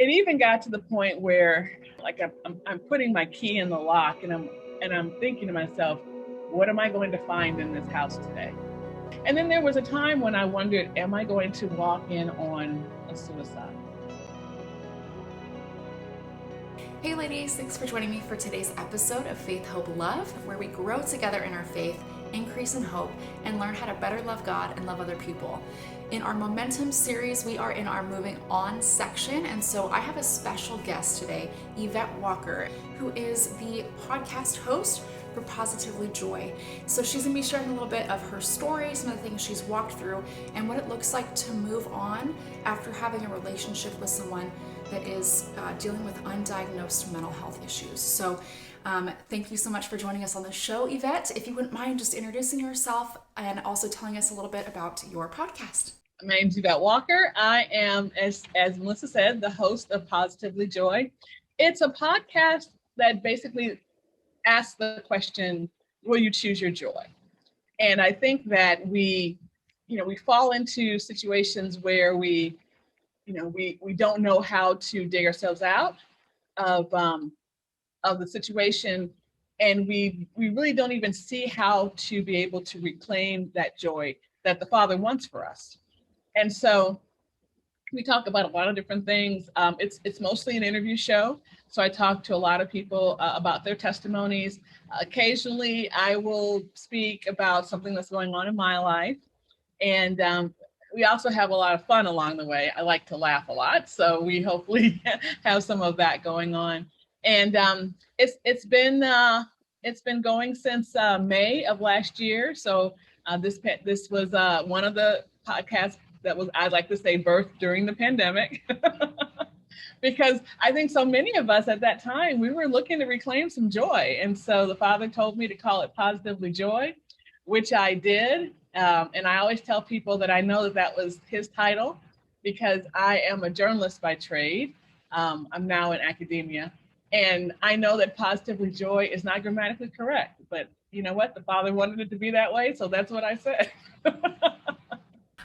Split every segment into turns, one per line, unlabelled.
it even got to the point where like I'm putting my key in the lock and I'm thinking to myself, what am I going to find in this house today? And then there was a time when I wondered, am I going to walk in on a suicide?
Hey ladies, thanks for joining me for today's episode of Faith, Hope, Love, where we grow together in our faith, increase in hope, and learn how to better love God and love other people. In our Momentum series, we are in our Moving On section, and so I have a special guest today, Yvette Walker, who is the podcast host for Positively Joy. So she's gonna be sharing a little bit of her story, some of the things she's walked through, and what it looks like to move on after having a relationship with someone that is dealing with undiagnosed mental health issues. So thank you so much for joining us on the show, Yvette. If you wouldn't mind just introducing yourself and also telling us a little bit about your podcast.
My name's Yvette Walker. I am, as Melissa said, the host of Positively Joy. It's a podcast that basically asks the question, will you choose your joy? And I think that we fall into situations where we don't know how to dig ourselves out of the situation, and we really don't even see how to be able to reclaim that joy that the Father wants for us. And so we talk about a lot of different things. It's mostly an interview show, so I talk to a lot of people about their testimonies. Occasionally, I will speak about something that's going on in my life, and we also have a lot of fun along the way. I like to laugh a lot, so we hopefully have some of that going on. And it's been going since May of last year. So this was one of the podcasts that was, I'd like to say, birthed during the pandemic. Because I think so many of us at that time, we were looking to reclaim some joy. And so the Father told me to call it Positively Joy, which I did. And I always tell people that I know that was his title because I am a journalist by trade. I'm now in academia. And I know that Positively Joy is not grammatically correct, but you know what? The Father wanted it to be that way, so that's what I said.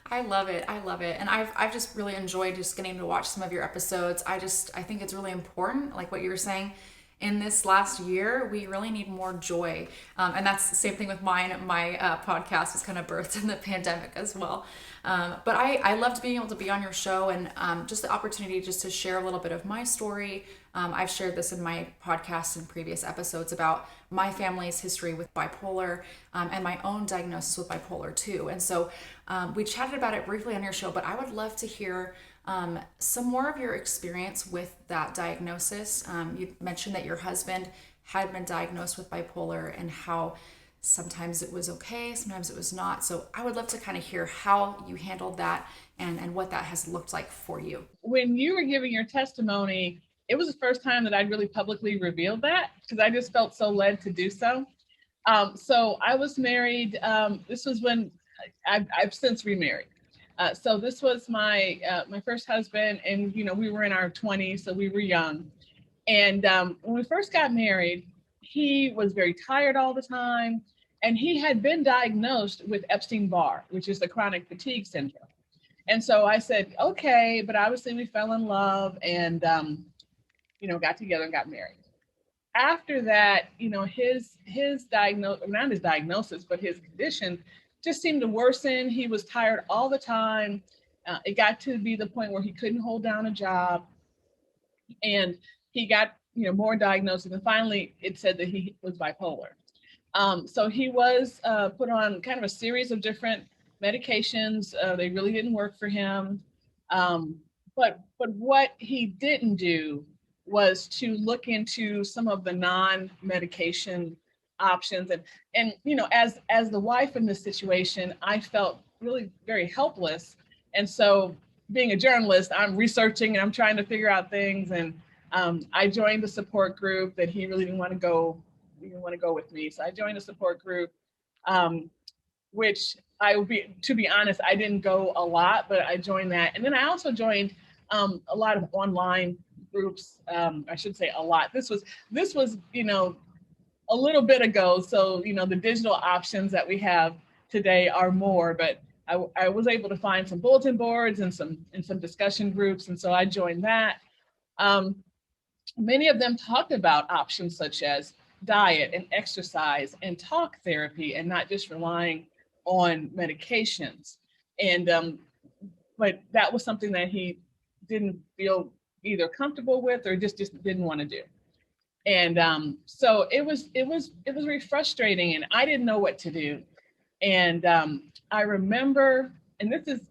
I love it. I love it. And I've just really enjoyed just getting to watch some of your episodes. I think it's really important, like what you were saying. In this last year, we really need more joy. And that's the same thing with mine. My podcast was kind of birthed in the pandemic as well. But I loved being able to be on your show and just the opportunity just to share a little bit of my story. I've shared this in my podcast in previous episodes about my family's history with bipolar and my own diagnosis with bipolar too. And so we chatted about it briefly on your show, but I would love to hear some more of your experience with that diagnosis. You mentioned that your husband had been diagnosed with bipolar and how sometimes it was okay, sometimes it was not. So I would love to kind of hear how you handled that and what that has looked like for you.
When you were giving your testimony, it was the first time that I'd really publicly revealed that because I just felt so led to do so. So I was married. This was when I've since remarried. So this was my first husband, and we were in our 20s, so we were young. And when we first got married, he was very tired all the time, and he had been diagnosed with Epstein-Barr, which is the chronic fatigue syndrome. And so I said, okay, but obviously we fell in love and got together and got married. After that, his diagnosis, not his diagnosis, but his condition just seemed to worsen. He was tired all the time. It got to be the point where he couldn't hold down a job, and he got more diagnoses, and finally it said that he was bipolar. So he was put on kind of a series of different medications. They really didn't work for him. But what he didn't do was to look into some of the non-medication options. And as the wife in this situation, I felt really very helpless. And so being a journalist, I'm researching and I'm trying to figure out things. And I joined the support group that he really didn't want to go with me. So I joined a support group, which to be honest, I didn't go a lot, but I joined that. And then I also joined a lot of online groups. I should say a lot. This was a little bit ago. So, the digital options that we have today are more, but I was able to find some bulletin boards and some discussion groups. And so I joined that. Many of them talked about options such as diet and exercise and talk therapy, and not just relying on medications. And but that was something that he didn't feel either comfortable with or just didn't want to do. And so it was very frustrating, and I didn't know what to do. And I remember, and this is,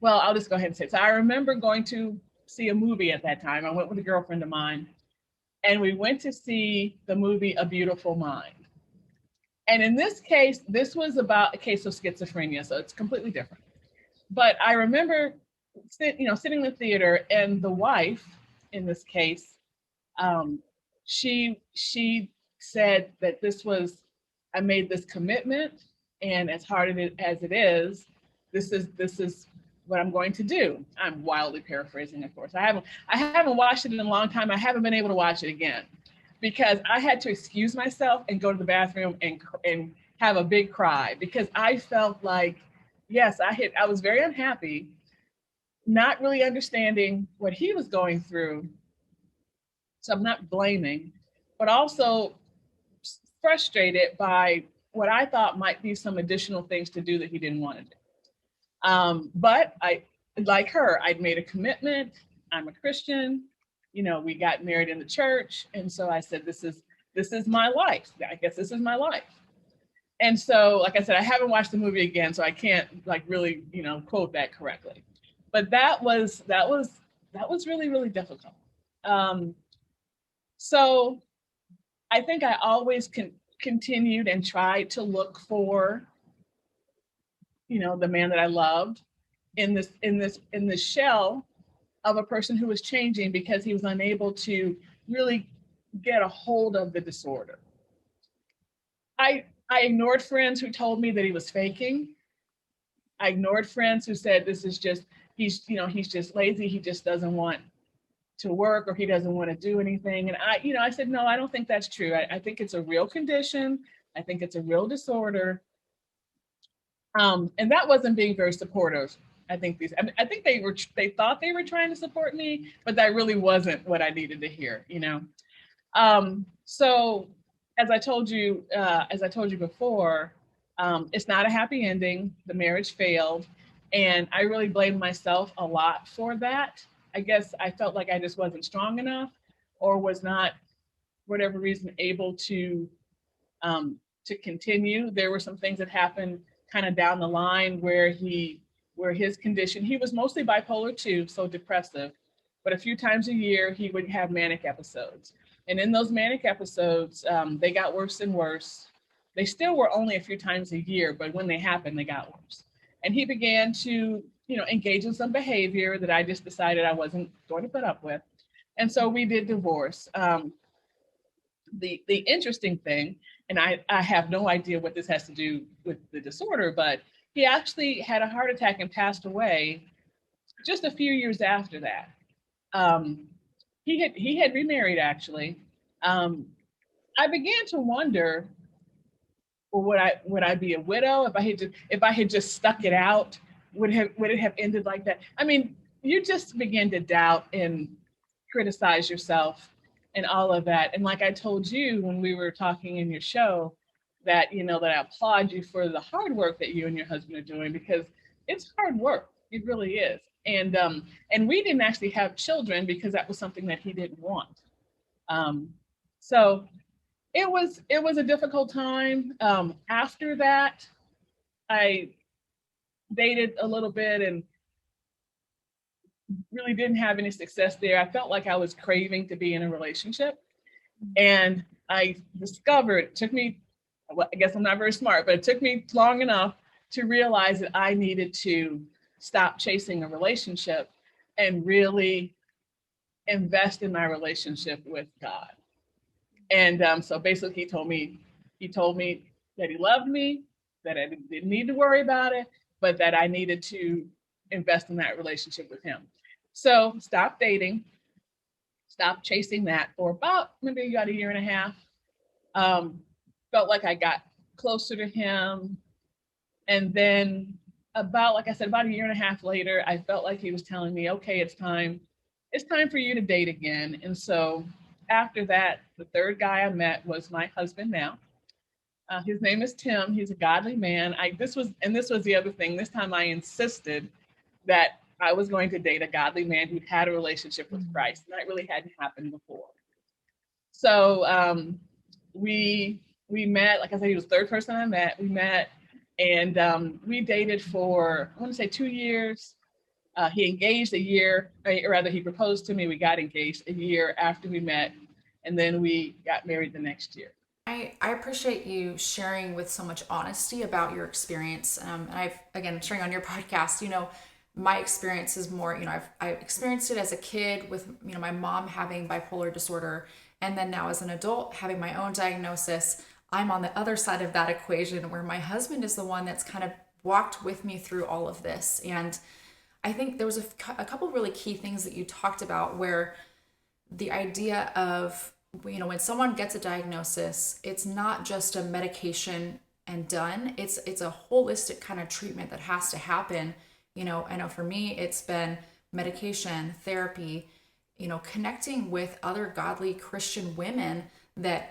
well, I'll just go ahead and say it. So I remember going to see a movie at that time. I went with a girlfriend of mine, and we went to see the movie A Beautiful Mind. And in this case, this was about a case of schizophrenia, so it's completely different. But I remember, sitting in the theater, and the wife, in this case, um, she said that I made this commitment, and as hard as it is, this is what I'm going to do. I'm wildly paraphrasing, of course. I haven't watched it in a long time. I haven't been able to watch it again because I had to excuse myself and go to the bathroom and have a big cry because I felt like, yes, I was very unhappy, not really understanding what he was going through. So I'm not blaming, but also frustrated by what I thought might be some additional things to do that he didn't want to do. But like her, I'd made a commitment. I'm a Christian. We got married in the church. And so I said, this is my life. I guess this is my life. And so, like I said, I haven't watched the movie again, so I can't really, quote that correctly. But that was really, really difficult. So I think I always continued and tried to look for, the man that I loved in this shell of a person who was changing because he was unable to really get a hold of the disorder. I ignored friends who told me that he was faking. I ignored friends who said this is just he's just lazy, he just doesn't want to work or he doesn't want to do anything. And I said, no, I don't think that's true. I think it's a real condition. I think it's a real disorder. And that wasn't being very supportive. I think they thought they were trying to support me, but that really wasn't what I needed to hear, So as I told you before, it's not a happy ending. The marriage failed, and I really blamed myself a lot for that. I guess I felt like I just wasn't strong enough, or was not, for whatever reason, able to continue. There were some things that happened kind of down the line where his condition, he was mostly bipolar 2, so depressive, but a few times a year he would have manic episodes. And in those manic episodes, they got worse and worse. They still were only a few times a year, but when they happened, they got worse. And he began to, engage in some behavior that I just decided I wasn't going to put up with. And so we did divorce. The interesting thing, and I have no idea what this has to do with the disorder, but he actually had a heart attack and passed away just a few years after that. He had remarried, actually. I began to wonder, well, would I be a widow if I had just stuck it out? Would it have ended like that? I mean, you just begin to doubt and criticize yourself and all of that. And like I told you when we were talking in your show, that that I applaud you for the hard work that you and your husband are doing, because it's hard work. It really is. And we didn't actually have children because that was something that he didn't want. So it was a difficult time. After that, I dated a little bit and really didn't have any success there. I felt like I was craving to be in a relationship. And I discovered, it took me, well, I guess I'm not very smart, but it took me long enough to realize that I needed to stop chasing a relationship and really invest in my relationship with God. And so basically he told me that he loved me, that I didn't need to worry about it, but that I needed to invest in that relationship with him. So stop dating, stop chasing that for about maybe a year and a half. Felt like I got closer to him. And then about a year and a half later, I felt like he was telling me, okay, it's time it's time for you to date again. And so after that, the third guy I met was my husband now. His name is Tim. He's a godly man. This was the other thing. This time I insisted that I was going to date a godly man who had a relationship with Christ. And that really hadn't happened before. So we met, like I said, he was the third person I met. We met and we dated for, I want to say 2 years. He engaged a year, or rather he proposed to me. We got engaged a year after we met, and then we got married the next year.
I appreciate you sharing with so much honesty about your experience. And I've, again, sharing on your podcast, my experience is more, I experienced it as a kid with, my mom having bipolar disorder. And then now as an adult, having my own diagnosis, I'm on the other side of that equation where my husband is the one that's kind of walked with me through all of this. And I think there was a couple really key things that you talked about where the idea of, when someone gets a diagnosis, it's not just a medication and done. It's a holistic kind of treatment that has to happen. I know for me, it's been medication, therapy, connecting with other godly Christian women that,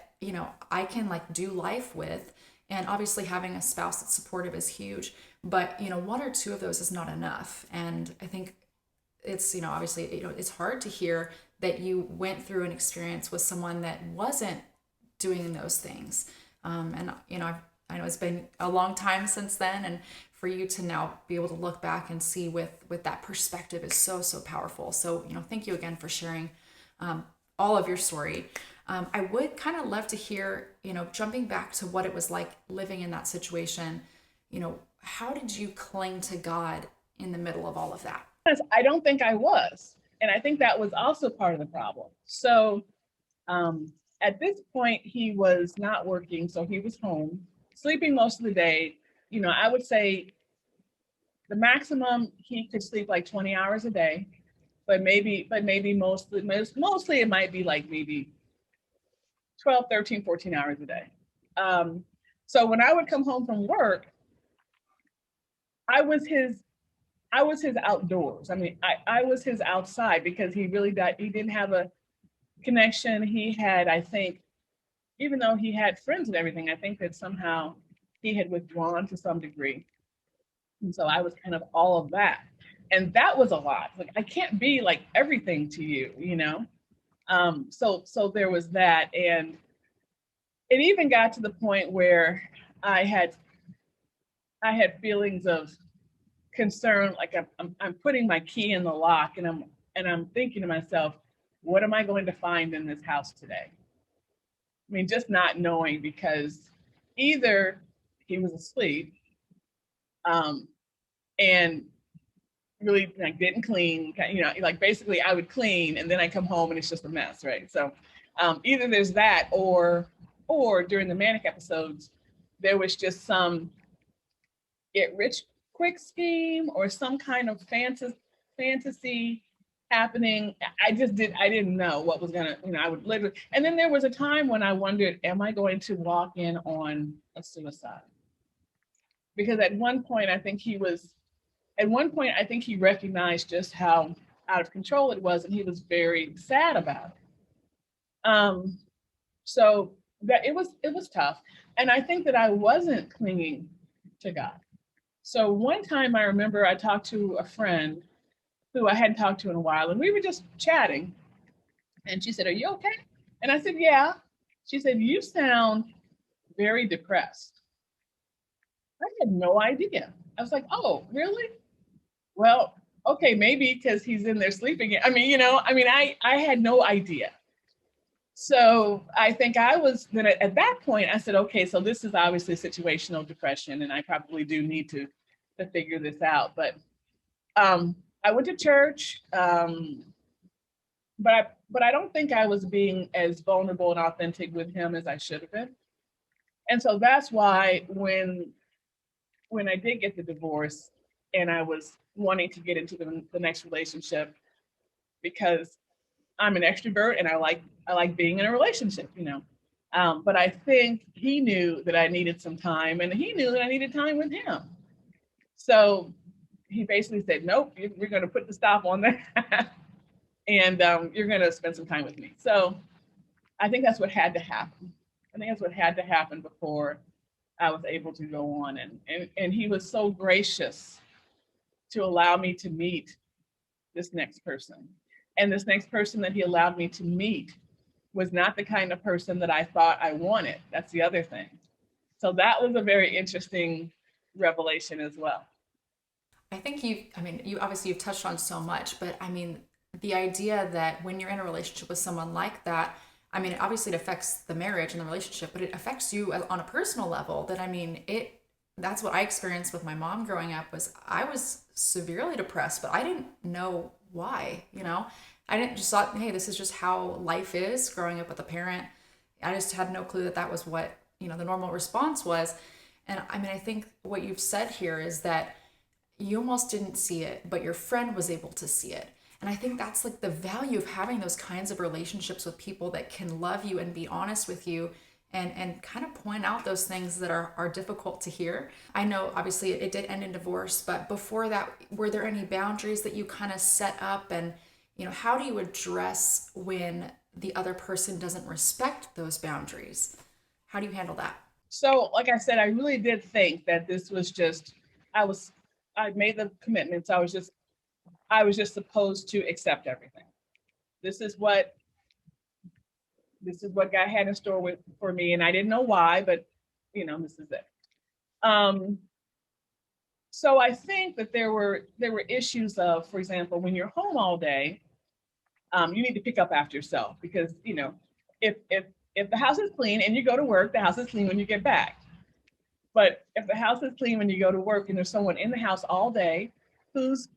I can like do life with. And obviously having a spouse that's supportive is huge, but, one or two of those is not enough. And I think it's, obviously, it's hard to hear that you went through an experience with someone that wasn't doing those things. And, I know it's been a long time since then. And for you to now be able to look back and see with that perspective is so, so powerful. So, thank you again for sharing all of your story. I would kind of love to hear, jumping back to what it was like living in that situation, how did you cling to God in the middle of all of that?
I don't think I was. And I think that was also part of the problem. So at this point, he was not working. So he was home, sleeping most of the day. I would say the maximum he could sleep like 20 hours a day, but maybe mostly it might be like maybe 12, 13, 14 hours a day. So when I would come home from work, I was his outdoors. I mean, I was his outside because he didn't have a connection. He had, I think, even though he had friends and everything, I think that somehow he had withdrawn to some degree. And so I was kind of all of that. And that was a lot. Like, I can't be like everything to you, So there was that. And it even got to the point where I had feelings of concern, like I'm putting my key in the lock and I'm thinking to myself, what am I going to find in this house today? I mean, just not knowing, because either he was asleep and really like didn't clean, like basically I would clean and then I come home and it's just a mess, right? So either there's that or during the manic episodes, there was just some get rich quick scheme or some kind of fantasy happening. I didn't know what was gonna, I would literally, and then there was a time when I wondered, am I going to walk in on a suicide? Because at one point I think he recognized just how out of control it was, and he was very sad about it. So that it was tough. And I think that I wasn't clinging to God. So one time I remember I talked to a friend who I hadn't talked to in a while, and we were just chatting. And she said, "Are you okay?" And I said, "Yeah." She said, "You sound very depressed." I had no idea. I was like, "Oh, really? Well, okay, maybe because he's in there sleeping." I mean, I had no idea. So I think then at that point, I said, okay, so this is obviously situational depression, and I probably do need to figure this out. But I went to church, but I don't think I was being as vulnerable and authentic with him as I should have been. And so that's why when I did get the divorce and I was wanting to get into the next relationship, because I'm an extrovert and I like being in a relationship, but I think he knew that I needed some time, and he knew that I needed time with him. So he basically said, "Nope, we're going to put the stop on that." and you're going to spend some time with me. So I think that's what had to happen. I think that's what had to happen before I was able to go on. And he was so gracious to allow me to meet this next person. And this next person that he allowed me to meet was not the kind of person that I thought I wanted. That's the other thing. So that was a very interesting revelation as well.
I think I mean, you obviously you've touched on so much, but I mean, the idea that when you're in a relationship with someone like that, I mean, obviously it affects the marriage and the relationship, but it affects you on a personal level. That I mean, that's what I experienced with my mom growing up was I was severely depressed, but I didn't know why, you know? I didn't just thought, hey, this is just how life is growing up with a parent. I just had no clue that that was what, the normal response was. And I mean, I think what you've said here is that you almost didn't see it, but your friend was able to see it. And I think that's like the value of having those kinds of relationships with people that can love you and be honest with you and kind of point out those things that are difficult to hear. I know obviously it did end in divorce, but before that, were there any boundaries that you kind of set up? And, how do you address when the other person doesn't respect those boundaries? How do you handle that?
So, like I said, I really did think that this was just, I was, I made the commitments. I was just supposed to accept everything. This is what, this is what God had in store for me. And I didn't know why, but this is it. Um, so I think that there were issues of, for example, when you're home all day, you need to pick up after yourself because if the house is clean and you go to work, the house is clean when you get back. But if the house is clean when you go to work and there's someone in the house all day who's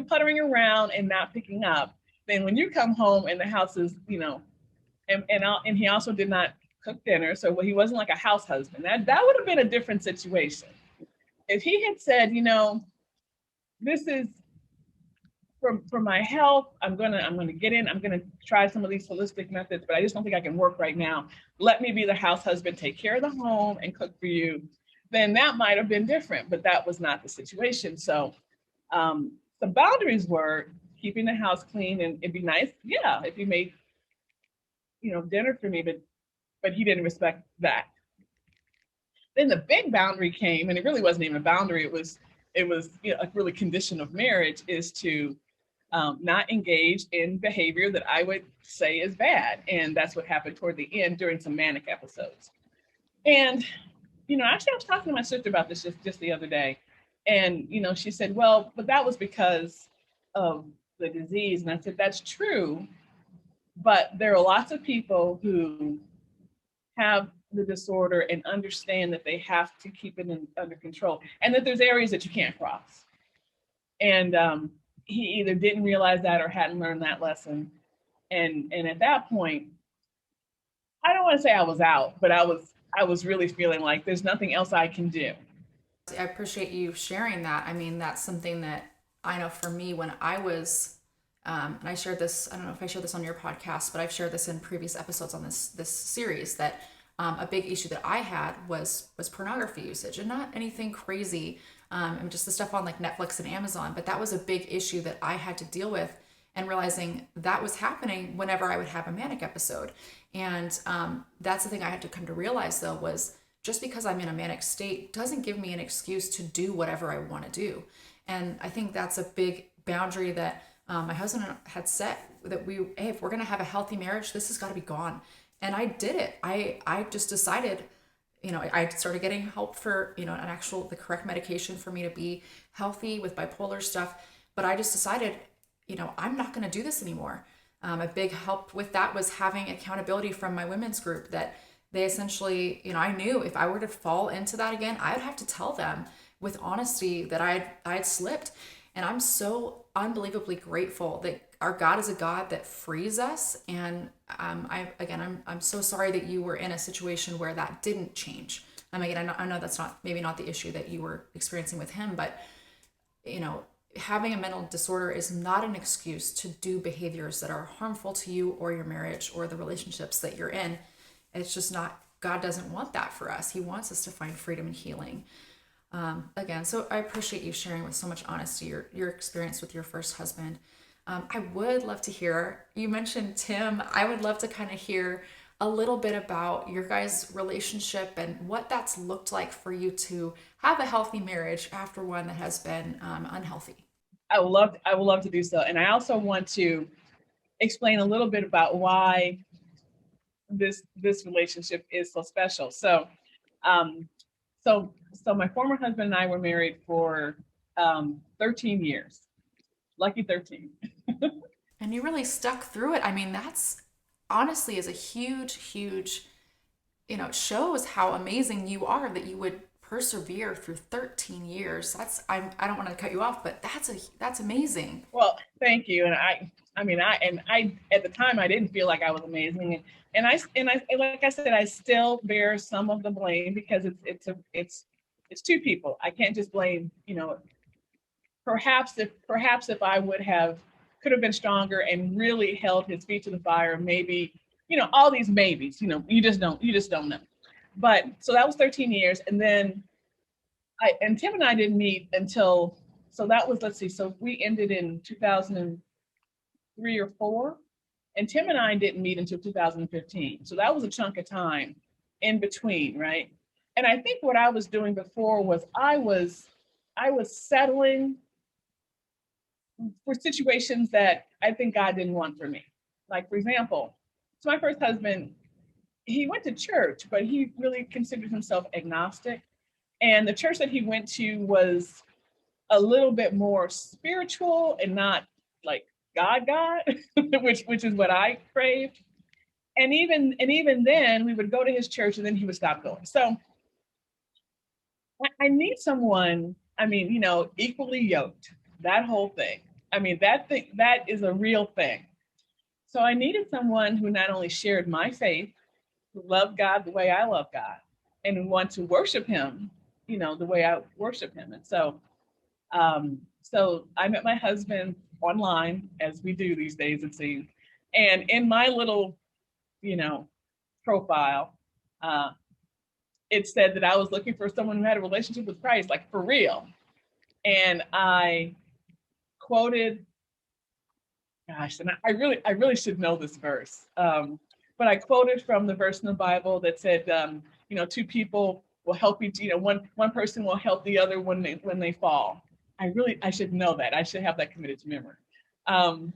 puttering around and not picking up, then when you come home and the house is and he also did not cook dinner, so he wasn't like a house husband. That would have been a different situation. If he had said, this is for my health, I'm gonna get in, I'm gonna try some of these holistic methods, but I just don't think I can work right now. Let me be the house husband, take care of the home and cook for you. Then that might have been different, but that was not the situation. So the boundaries were keeping the house clean, and it'd be nice, yeah, if you made dinner for me, but he didn't respect that. Then the big boundary came, and it really wasn't even a boundary. It was a really condition of marriage is to not engage in behavior that I would say is bad, and that's what happened toward the end during some manic episodes. And actually, I was talking to my sister about this just the other day, and she said, "Well, but that was because of the disease," and I said, "That's true, but there are lots of people who have the disorder and understand that they have to keep it under control, and that there's areas that you can't cross." And he either didn't realize that or hadn't learned that lesson. And at that point, I don't want to say I was out, but I was really feeling like there's nothing else I can do.
I appreciate you sharing that. I mean, that's something that I know for me when I was, and I shared this. I don't know if I shared this on your podcast, but I've shared this in previous episodes on this series that a big issue that I had was pornography usage, and not anything crazy, and just the stuff on like Netflix and Amazon. But that was a big issue that I had to deal with, and realizing that was happening whenever I would have a manic episode. And that's the thing I had to come to realize though was just because I'm in a manic state doesn't give me an excuse to do whatever I want to do. And I think that's a big boundary that my husband had set that hey, if we're going to have a healthy marriage, this has got to be gone. And I did it. I just decided, I started getting help for, the correct medication for me to be healthy with bipolar stuff. But I just decided, I'm not going to do this anymore. A big help with that was having accountability from my women's group that they essentially, I knew if I were to fall into that again, I would have to tell them with honesty that I'd slipped. And I'm so unbelievably grateful that our God is a God that frees us. And I'm so sorry that you were in a situation where that didn't change. Again, I know that's maybe not the issue that you were experiencing with him, but having a mental disorder is not an excuse to do behaviors that are harmful to you or your marriage or the relationships that you're in. It's just not, God doesn't want that for us. He wants us to find freedom and healing. So I appreciate you sharing with so much honesty your experience with your first husband. I would love to hear, you mentioned Tim. I would love to kind of hear a little bit about your guys' relationship and what that's looked like for you to have a healthy marriage after one that has been unhealthy.
I would love to do so. And I also want to explain a little bit about why this relationship is so special. Um, so my former husband and I were married for 13 years. Lucky 13.
And you really stuck through it. I mean, that's honestly is a huge, huge, it shows how amazing you are that you would persevere through 13 years. I don't want to cut you off, but that's amazing.
Well, thank you. And I at the time I didn't feel like I was amazing, and I like I said, I still bear some of the blame because it's two people. I can't just blame, perhaps if I would have could have been stronger and really held his feet to the fire, maybe, all these maybes, you just don't know. But so that was 13 years, and then Tim and I didn't meet until, so that was, let's see, so we ended in 2003 or 4, and Tim and I didn't meet until 2015. So that was a chunk of time in between, right? And I think what I was doing before was I was settling for situations that I think God didn't want for me. Like, for example, so my first husband, he went to church, but he really considered himself agnostic. And the church that he went to was a little bit more spiritual and not like God, which is what I craved. And even then, we would go to his church, and then he would stop going. So I need someone. I mean, equally yoked. That whole thing. I mean, that is a real thing. So I needed someone who not only shared my faith, who loved God the way I love God, and who want to worship Him, the way I worship Him. And so I met my husband online, as we do these days, it seems. And in my little, you know, profile, uh, it said that I was looking for someone who had a relationship with Christ, like for real. And I quoted, gosh, and I really should know this verse, but I quoted from the verse in the Bible that said, two people will help each, one person will help the other when they fall. I should know that. I should have that committed to memory. Um,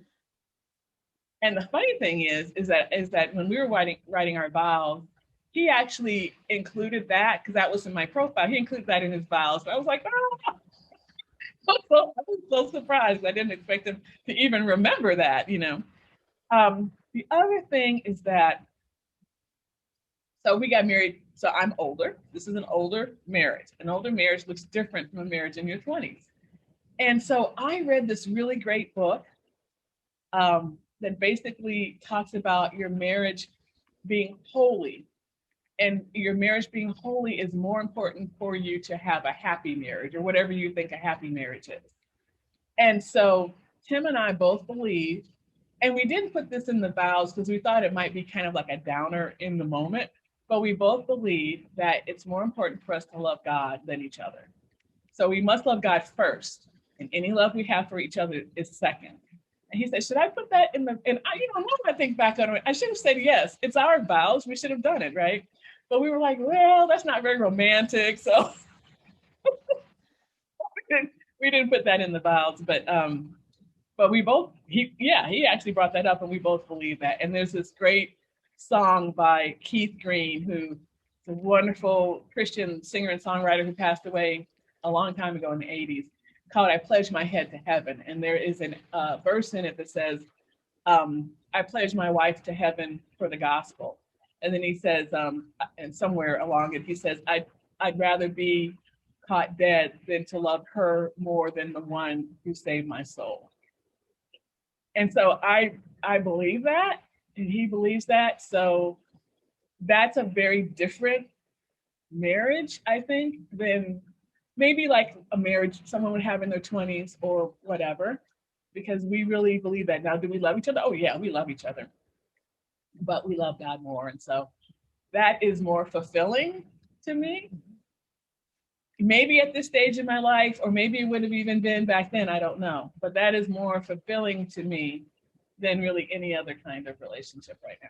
and the funny thing is that when we were writing our vows, he actually included that because that was in my profile. He included that in his vows. So I was like, oh, I was so surprised. I didn't expect him to even remember that. The other thing is that, so we got married. So I'm older. This is an older marriage. An older marriage looks different from a marriage in your 20s. And so I read this really great book that basically talks about your marriage being holy. And your marriage being holy is more important for you to have a happy marriage, or whatever you think a happy marriage is. And so Tim and I both believe, and we didn't put this in the vows because we thought it might be kind of like a downer in the moment, but we both believe that it's more important for us to love God than each other. So we must love God first, and any love we have for each other is second. And he said, should I put that in the, and now I think back on it, I should have said yes. It's our vows. We should have done it, right? But we were like, well, that's not very romantic. So we didn't put that in the vows. But we both, he actually brought that up, and we both believe that. And there's this great song by Keith Green, who's a wonderful Christian singer and songwriter who passed away a long time ago in the 80s, called I Pledge My Head to Heaven. And there is a verse in it that says, I pledge my wife to heaven for the gospel. And then he says, and somewhere along it, he says, I'd rather be caught dead than to love her more than the one who saved my soul. And so I believe that, and he believes that. So that's a very different marriage, I think, than maybe like a marriage someone would have in their 20s or whatever, because we really believe that. Now, do we love each other? Oh yeah, we love each other, but we love God more. And so that is more fulfilling to me. maybe at this stage in my life, or maybe it would have even been back then, I don't know. But that is more fulfilling to me than really any other kind of relationship right now.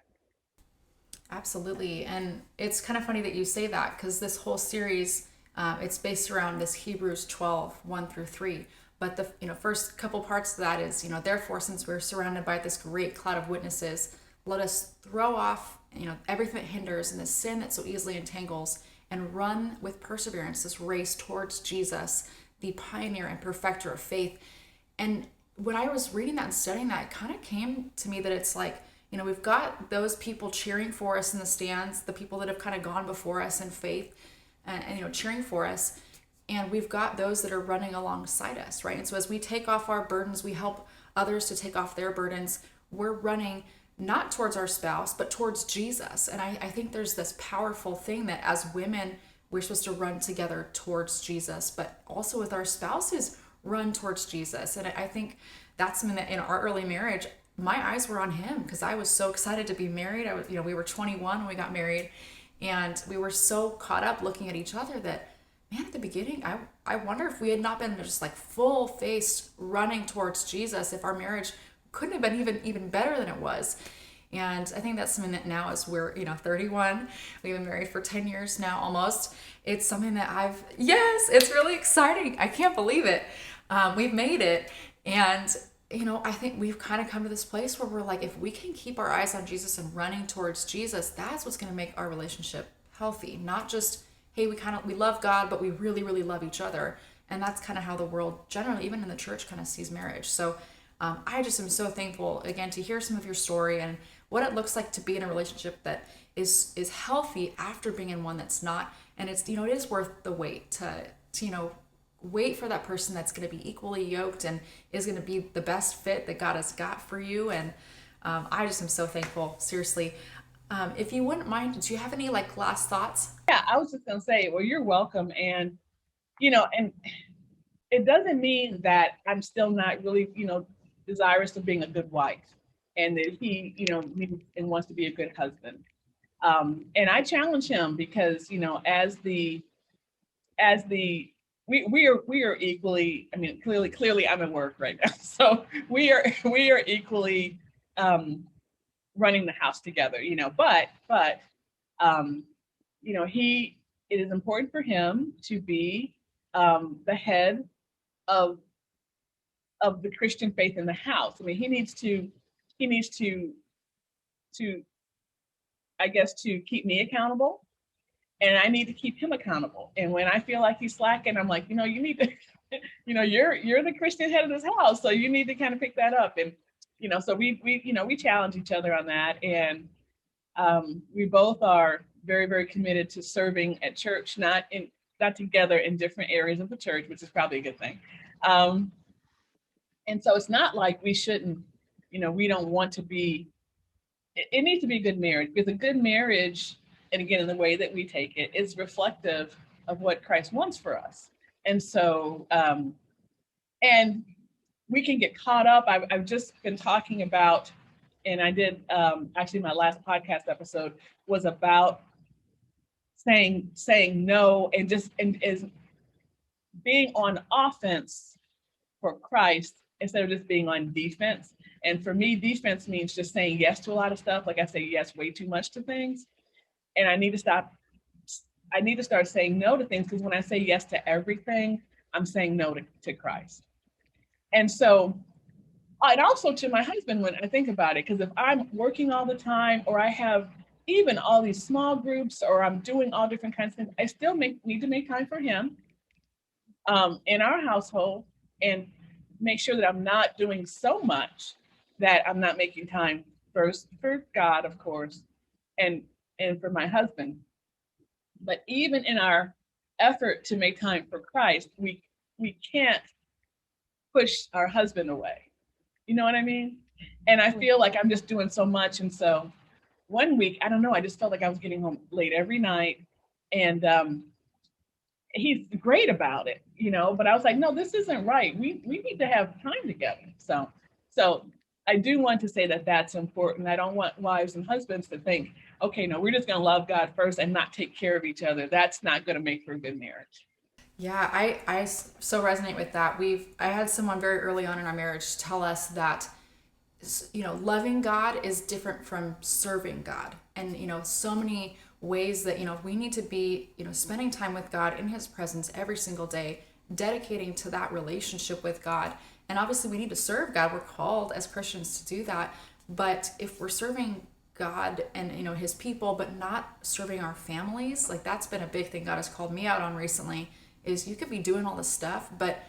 Absolutely. And it's kind of funny that you say that, because this whole series, it's based around this Hebrews 12, 1 through 3. But the first couple parts of that is, therefore, since we're surrounded by this great cloud of witnesses, let us throw off, everything that hinders and the sin that so easily entangles, and run with perseverance this race towards Jesus, the pioneer and perfecter of faith. And when I was reading that and studying that, it kind of came to me that it's like, we've got those people cheering for us in the stands, the people that have kind of gone before us in faith and cheering for us. And we've got those that are running alongside us, right? And so as we take off our burdens, we help others to take off their burdens. We're running not towards our spouse, but towards Jesus. And I think there's this powerful thing that as women, we're supposed to run together towards Jesus, but also with our spouses, run towards Jesus. And I think that's something that in our early marriage, my eyes were on him, because I was so excited to be married. We were 21 when we got married, and we were so caught up looking at each other that, man, at the beginning, I wonder if we had not been just like full faced running towards Jesus, if our marriage couldn't have been even better than it was. And I think that's something that now, as we're 31, we've been married for 10 years now almost. It's something that yes, it's really exciting. I can't believe it. We've made it. And I think we've kind of come to this place where we're like, if we can keep our eyes on Jesus and running towards Jesus, that's what's going to make our relationship healthy. Not just, hey, we love God, but we really, really love each other. And that's kind of how the world generally, even in the church, kind of sees marriage. So I just am so thankful, again, to hear some of your story and what it looks like to be in a relationship that is healthy after being in one that's not. And it's, it is worth the wait to wait for that person that's going to be equally yoked and is going to be the best fit that God has got for you. And I just am so thankful, seriously. If you wouldn't mind, do you have any last thoughts?
Yeah, I was just going to say, well, you're welcome. And, and it doesn't mean that I'm still not really, desirous of being a good wife, and that he, needs and wants to be a good husband. And I challenge him because, we are equally, I mean, clearly I'm at work right now. So we are equally running the house together, but it is important for him to be the head of the Christian faith in the house. I mean, he needs to, I guess, to keep me accountable, and I need to keep him accountable. And when I feel like he's slacking, I'm like, you need to, you're the Christian head of this house, so you need to kind of pick that up. And, so we challenge each other on that. And we both are very, very committed to serving at church, not together in different areas of the church, which is probably a good thing. And so it's not like we shouldn't, we don't want to be, it needs to be a good marriage, because a good marriage, and again, in the way that we take it, is reflective of what Christ wants for us. And so, and we can get caught up. I've just been talking about, and I did, actually my last podcast episode was about saying no, and is being on offense for Christ instead of just being on defense. And for me, defense means just saying yes to a lot of stuff. Like I say yes way too much to things. And I need to start saying no to things, because when I say yes to everything, I'm saying no to Christ. And so, and also to my husband when I think about it, because if I'm working all the time, or I have even all these small groups, or I'm doing all different kinds of things, I still need to make time for him in our household, and make sure that I'm not doing so much that I'm not making time first for God, of course, and for my husband. But even in our effort to make time for Christ, we can't push our husband away. You know what I mean? And I feel like I'm just doing so much. And so one week, I don't know, I just felt like I was getting home late every night, and he's great about it, but I was like, no, this isn't right. We need to have time together. So I do want to say that that's important. I don't want wives and husbands to think, okay, no, we're just going to love God first and not take care of each other. That's not going to make for a good marriage.
Yeah, so resonate with that. I had someone very early on in our marriage tell us that, loving God is different from serving God. And, so many ways that, we need to be, spending time with God in his presence every single day, dedicating to that relationship with God. And obviously we need to serve God. We're called as Christians to do that. But if we're serving God and, his people, but not serving our families, like that's been a big thing God has called me out on recently, is you could be doing all this stuff, but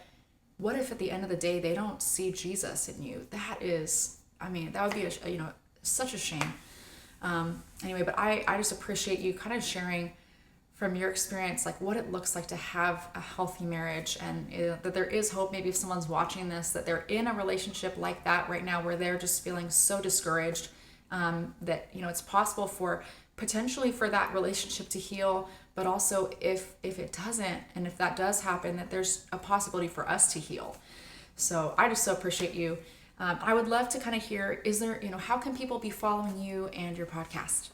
what if at the end of the day they don't see Jesus in you? That is, that would be such a shame. Anyway, but I just appreciate you kind of sharing from your experience, like what it looks like to have a healthy marriage, and that there is hope. Maybe if someone's watching this, that they're in a relationship like that right now, where they're just feeling so discouraged, that, it's possible potentially for that relationship to heal, but also if it doesn't, and if that does happen, that there's a possibility for us to heal. So I just so appreciate you. I would love to kind of hear, how can people be following you and your podcast?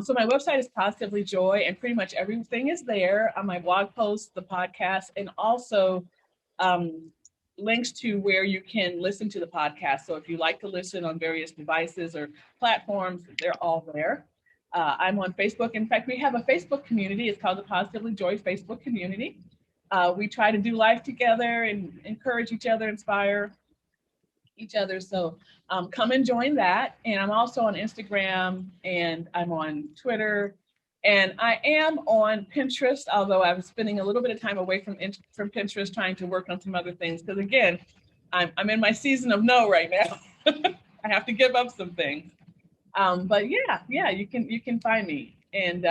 So my website is Positively Joy, and pretty much everything is there on my blog posts, the podcast, and also links to where you can listen to the podcast. So if you like to listen on various devices or platforms, they're all there. I'm on Facebook. In fact, we have a Facebook community. It's called the Positively Joy Facebook community. We try to do life together and encourage each other, inspire each other. So come and join that. And I'm also on Instagram, and I'm on Twitter, and I am on Pinterest, although I'm spending a little bit of time away from Pinterest trying to work on some other things. Because again, I'm in my season of no right now. I have to give up some things. But yeah, you can find me, and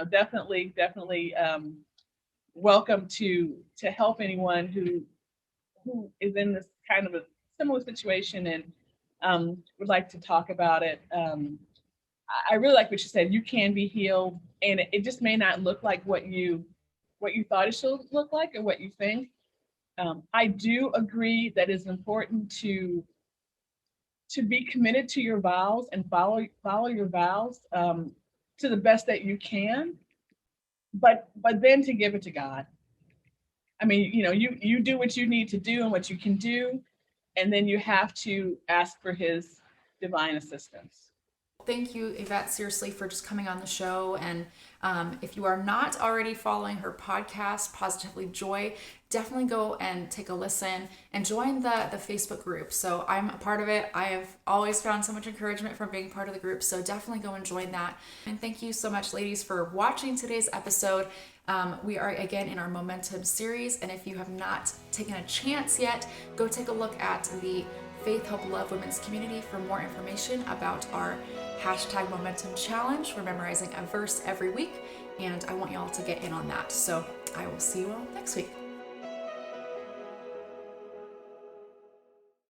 definitely welcome to help anyone who is in this kind of a similar situation and would like to talk about it. I really like what you said. You can be healed, and it just may not look like what you thought it should look like or what you think. I do agree that it's important to be committed to your vows and follow your vows to the best that you can, but then to give it to God. I mean, you do what you need to do and what you can do, and then you have to ask for his divine assistance.
Thank you, Yvette, seriously, for just coming on the show. And if you are not already following her podcast, Positively Joy, definitely go and take a listen and join the Facebook group. So I'm a part of it. I have always found so much encouragement from being part of the group. So definitely go and join that. And thank you so much, ladies, for watching today's episode. We are again in our Momentum series. And if you have not taken a chance yet, go take a look at the Faith, Hope, Love Women's Community for more information about our #Momentum Challenge. We're memorizing a verse every week, and I want you all to get in on that. So I will see you all next week.